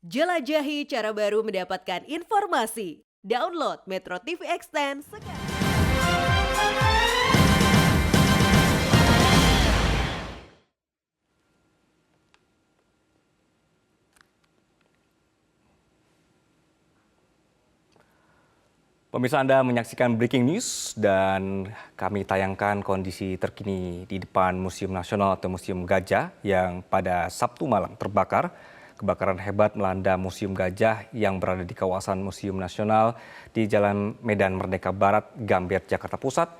Jelajahi cara baru mendapatkan informasi. Download Metro TV Extend sekarang. Pemirsa, Anda menyaksikan Breaking News dan kami tayangkan kondisi terkini di depan Museum Nasional atau Museum Gajah yang pada Sabtu malam terbakar. Kebakaran hebat melanda Museum Gajah yang berada di kawasan Museum Nasional di Jalan Medan Merdeka Barat, Gambir, Jakarta Pusat.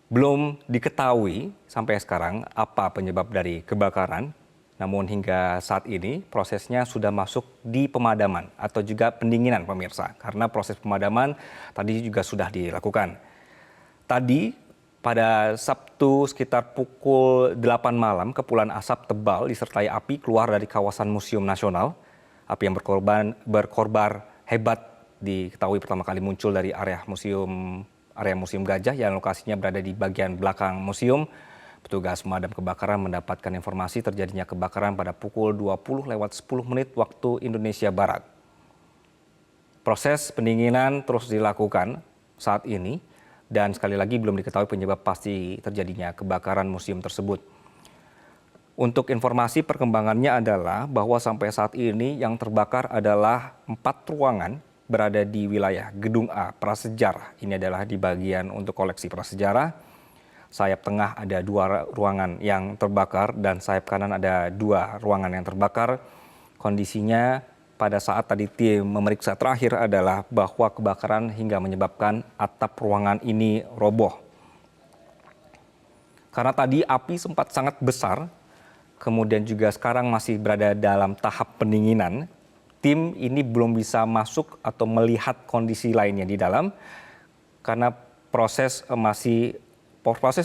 Belum diketahui sampai sekarang apa penyebab dari kebakaran. Namun hingga saat ini prosesnya sudah masuk di pemadaman atau juga pendinginan pemirsa. Karena proses pemadaman tadi juga sudah dilakukan. Tadi pada Sabtu sekitar pukul 8 malam kepulan asap tebal disertai api keluar dari kawasan Museum Nasional. Api yang berkorbar hebat diketahui pertama kali muncul dari area Museum Gajah yang lokasinya berada di bagian belakang museum. Petugas pemadam kebakaran mendapatkan informasi terjadinya kebakaran pada pukul 20:10 waktu Indonesia Barat. Proses pendinginan terus dilakukan saat ini dan sekali lagi belum diketahui penyebab pasti terjadinya kebakaran museum tersebut. Untuk informasi perkembangannya adalah bahwa sampai saat ini yang terbakar adalah 4 ruangan berada di wilayah Gedung A Prasejarah. Ini adalah di bagian untuk koleksi prasejarah. Sayap tengah ada 2 ruangan yang terbakar dan sayap kanan ada 2 ruangan yang terbakar. Kondisinya pada saat tadi tim memeriksa terakhir adalah bahwa kebakaran hingga menyebabkan atap ruangan ini roboh. Karena tadi api sempat sangat besar, kemudian juga sekarang masih berada dalam tahap pendinginan. Tim ini belum bisa masuk atau melihat kondisi lainnya di dalam karena proses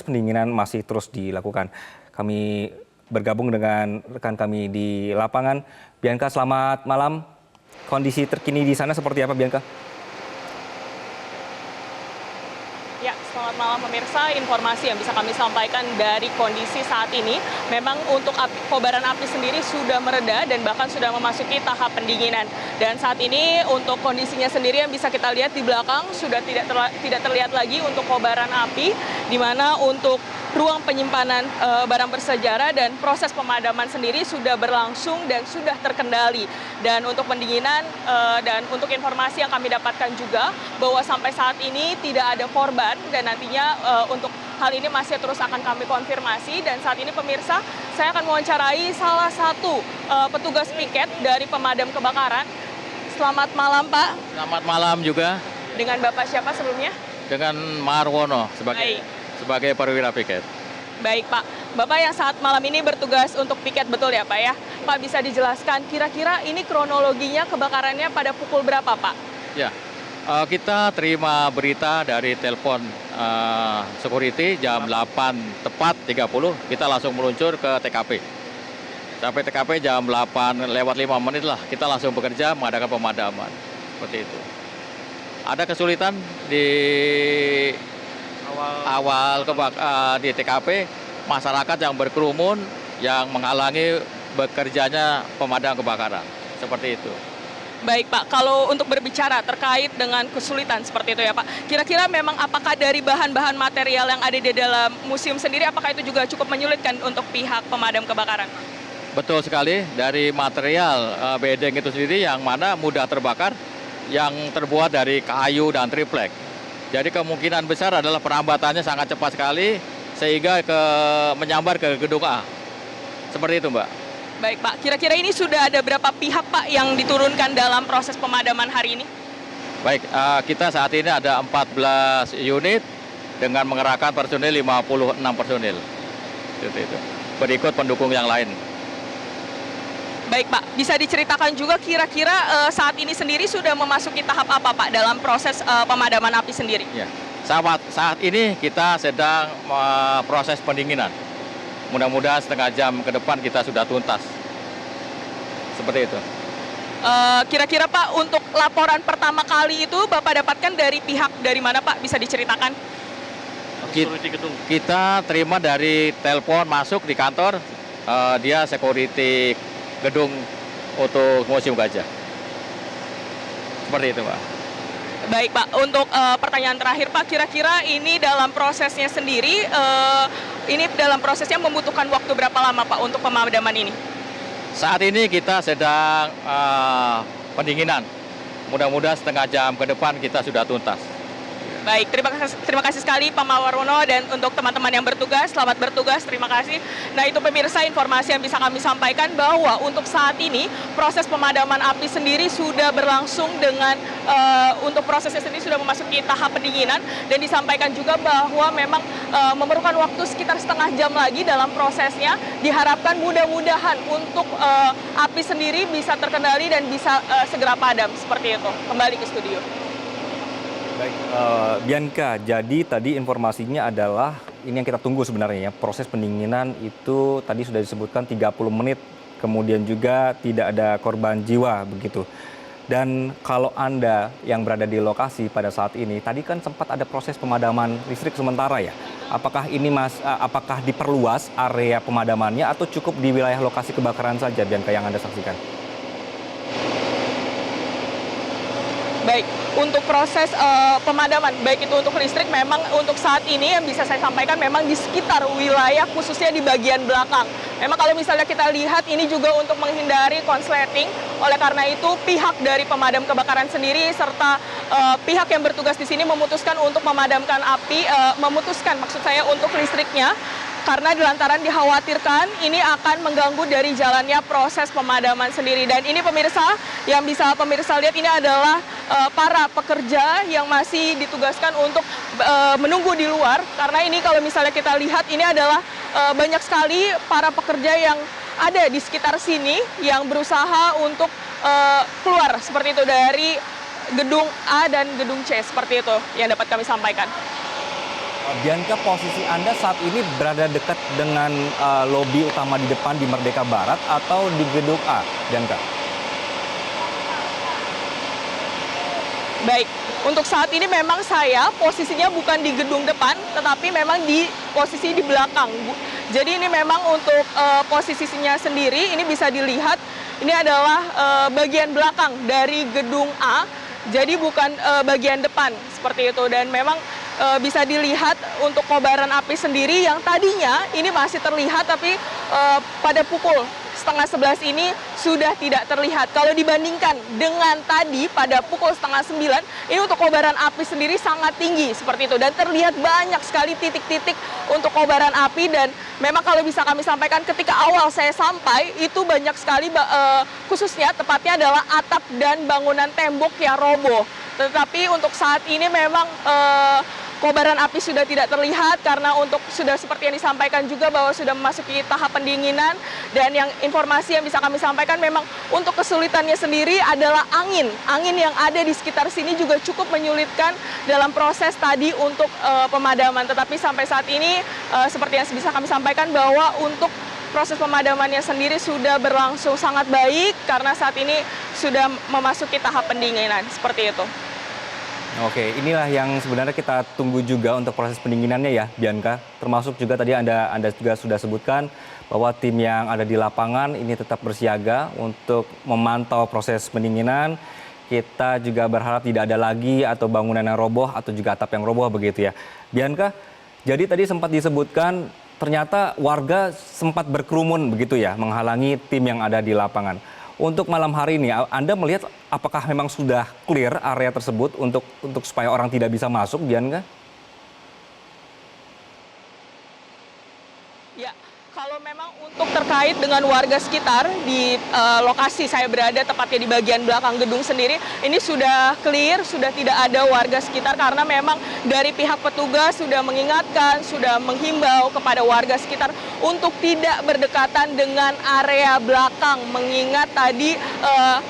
pendinginan masih terus dilakukan. Kami bergabung dengan rekan kami di lapangan. Bianca, selamat malam. Kondisi terkini di sana seperti apa, Bianca? Ya, selamat malam pemirsa. Informasi yang bisa kami sampaikan dari kondisi saat ini, memang untuk kobaran api sendiri sudah mereda dan bahkan sudah memasuki tahap pendinginan. Dan saat ini untuk kondisinya sendiri yang bisa kita lihat di belakang sudah tidak terlihat lagi untuk kobaran api, di mana untuk ruang penyimpanan barang bersejarah dan proses pemadaman sendiri sudah berlangsung dan sudah terkendali. Dan untuk pendinginan dan untuk informasi yang kami dapatkan juga bahwa sampai saat ini tidak ada korban dan nantinya untuk hal ini masih terus akan kami konfirmasi. Dan saat ini pemirsa, saya akan mewawancarai salah satu petugas piket dari pemadam kebakaran. Selamat malam, Pak. Selamat malam juga. Dengan Bapak siapa sebelumnya? Dengan Marwono sebagai perwira piket. Baik, Pak. Bapak yang saat malam ini bertugas untuk piket, betul ya, Pak ya? Pak, bisa dijelaskan kira-kira ini kronologinya kebakarannya pada pukul berapa, Pak? Ya, kita terima berita dari telepon security jam 8 tepat 30, kita langsung meluncur ke TKP. Sampai TKP jam 8:05 lah, kita langsung bekerja mengadakan pemadaman. Seperti itu. Ada kesulitan di awal di TKP, masyarakat yang berkerumun yang menghalangi bekerjanya pemadam kebakaran. Seperti itu. Baik, Pak. Kalau untuk berbicara terkait dengan kesulitan seperti itu ya, Pak. Kira-kira memang apakah dari bahan-bahan material yang ada di dalam museum sendiri, apakah itu juga cukup menyulitkan untuk pihak pemadam kebakaran? Betul sekali, dari material bedeng itu sendiri yang mana mudah terbakar, yang terbuat dari kayu dan triplek. Jadi kemungkinan besar adalah perambatannya sangat cepat sekali sehingga menyambar ke gedung A. Seperti itu, Mbak. Baik, Pak. Kira-kira ini sudah ada berapa pihak, Pak, yang diturunkan dalam proses pemadaman hari ini? Baik, kita saat ini ada 14 unit dengan mengerahkan personil 56 personil. Seperti itu. Berikut pendukung yang lain. Baik, Pak. Bisa diceritakan juga kira-kira saat ini sendiri sudah memasuki tahap apa, Pak, dalam proses pemadaman api sendiri? Ya. Saat ini kita sedang proses pendinginan. Mudah-mudahan setengah jam ke depan kita sudah tuntas. Seperti itu. Kira-kira, Pak, untuk laporan pertama kali itu Bapak dapatkan dari pihak dari mana, Pak? Bisa diceritakan? Kita terima dari telepon masuk di kantor, dia security gedung untuk Museum Gajah. Seperti itu, Pak. Baik Pak, untuk pertanyaan terakhir Pak, kira-kira ini dalam prosesnya sendiri, ini dalam prosesnya membutuhkan waktu berapa lama Pak untuk pemadaman ini? Saat ini kita sedang pendinginan. Mudah-mudahan setengah jam ke depan kita sudah tuntas. Baik, terima kasih sekali Pak Mawarwono, dan untuk teman-teman yang bertugas, selamat bertugas, terima kasih. Nah itu pemirsa informasi yang bisa kami sampaikan bahwa untuk saat ini proses pemadaman api sendiri sudah berlangsung dengan, untuk prosesnya sendiri sudah memasuki tahap pendinginan, dan disampaikan juga bahwa memang memerlukan waktu sekitar setengah jam lagi dalam prosesnya. Diharapkan mudah-mudahan untuk api sendiri bisa terkendali dan bisa segera padam, seperti itu. Kembali ke studio. Baik, Bianca, jadi tadi informasinya adalah ini yang kita tunggu sebenarnya ya, proses pendinginan itu tadi sudah disebutkan 30 menit, kemudian juga tidak ada korban jiwa begitu. Dan kalau Anda yang berada di lokasi pada saat ini, tadi kan sempat ada proses pemadaman listrik sementara ya. Apakah ini apakah diperluas area pemadamannya atau cukup di wilayah lokasi kebakaran saja, Bianca, yang Anda saksikan? Baik, untuk proses pemadaman, baik itu untuk listrik, memang untuk saat ini yang bisa saya sampaikan memang di sekitar wilayah, khususnya di bagian belakang. Memang kalau misalnya kita lihat ini juga untuk menghindari konsleting, oleh karena itu pihak dari pemadam kebakaran sendiri serta pihak yang bertugas di sini memutuskan untuk memadamkan api, memutuskan maksud saya untuk listriknya, karena dilantaran dikhawatirkan ini akan mengganggu dari jalannya proses pemadaman sendiri. Dan ini pemirsa, yang bisa pemirsa lihat ini adalah para pekerja yang masih ditugaskan untuk menunggu di luar. Karena ini kalau misalnya kita lihat ini adalah banyak sekali para pekerja yang ada di sekitar sini yang berusaha untuk keluar seperti itu dari gedung A dan gedung C, seperti itu yang dapat kami sampaikan. Bianca, posisi Anda saat ini berada dekat dengan lobi utama di depan di Merdeka Barat atau di gedung A, Bianca? Baik, untuk saat ini memang saya posisinya bukan di gedung depan, tetapi memang di posisi di belakang, Bu. Jadi ini memang untuk posisinya sendiri, ini bisa dilihat, ini adalah bagian belakang dari gedung A, jadi bukan bagian depan, seperti itu. Dan memang bisa dilihat untuk kobaran api sendiri yang tadinya ini masih terlihat, tapi pada pukul 10:30 ini sudah tidak terlihat. Kalau dibandingkan dengan tadi pada pukul 8:30, ini untuk kobaran api sendiri sangat tinggi seperti itu. Dan terlihat banyak sekali titik-titik untuk kobaran api, dan memang kalau bisa kami sampaikan ketika awal saya sampai, itu banyak sekali khususnya tepatnya adalah atap dan bangunan tembok yang roboh. Tetapi untuk saat ini memang kobaran api sudah tidak terlihat karena untuk sudah seperti yang disampaikan juga bahwa sudah memasuki tahap pendinginan. Dan yang informasi yang bisa kami sampaikan memang untuk kesulitannya sendiri adalah angin. Angin yang ada di sekitar sini juga cukup menyulitkan dalam proses tadi untuk pemadaman. Tetapi sampai saat ini seperti yang bisa kami sampaikan bahwa untuk proses pemadamannya sendiri sudah berlangsung sangat baik karena saat ini sudah memasuki tahap pendinginan, seperti itu. Oke, inilah yang sebenarnya kita tunggu juga untuk proses pendinginannya ya, Bianca. Termasuk juga tadi Anda juga sudah sebutkan bahwa tim yang ada di lapangan ini tetap bersiaga untuk memantau proses pendinginan. Kita juga berharap tidak ada lagi atau bangunan yang roboh atau juga atap yang roboh begitu ya. Bianca, jadi tadi sempat disebutkan ternyata warga sempat berkerumun begitu ya, menghalangi tim yang ada di lapangan. Untuk malam hari ini, Anda melihat apakah memang sudah clear area tersebut untuk supaya orang tidak bisa masuk, Bianca? Ya, kalau memang untuk terkait dengan warga sekitar di lokasi saya berada, tepatnya di bagian belakang gedung sendiri, ini sudah clear, sudah tidak ada warga sekitar karena memang dari pihak petugas sudah mengingatkan, sudah menghimbau kepada warga sekitar untuk tidak berdekatan dengan area belakang, mengingat tadi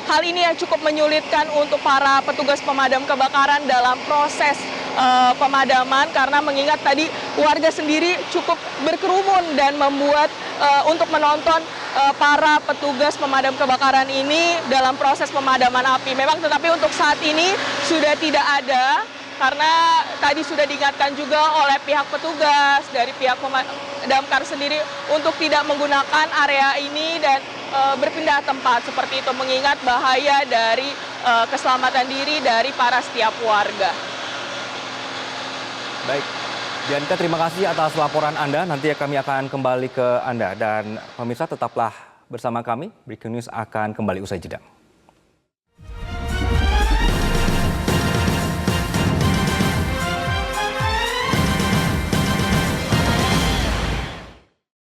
hal ini yang cukup menyulitkan untuk para petugas pemadam kebakaran dalam proses pemadaman, karena mengingat tadi warga sendiri cukup berkerumun dan membuat untuk menonton para petugas pemadam kebakaran ini dalam proses pemadaman api. Memang tetapi untuk saat ini sudah tidak ada, karena tadi sudah diingatkan juga oleh pihak petugas dari pihak damkar sendiri untuk tidak menggunakan area ini, dan berpindah tempat seperti itu, mengingat bahaya dari keselamatan diri dari para setiap warga. Baik, Dianka, terima kasih atas laporan Anda. Nanti kami akan kembali ke Anda. Dan pemirsa tetaplah bersama kami. Breaking News akan kembali usai jeda.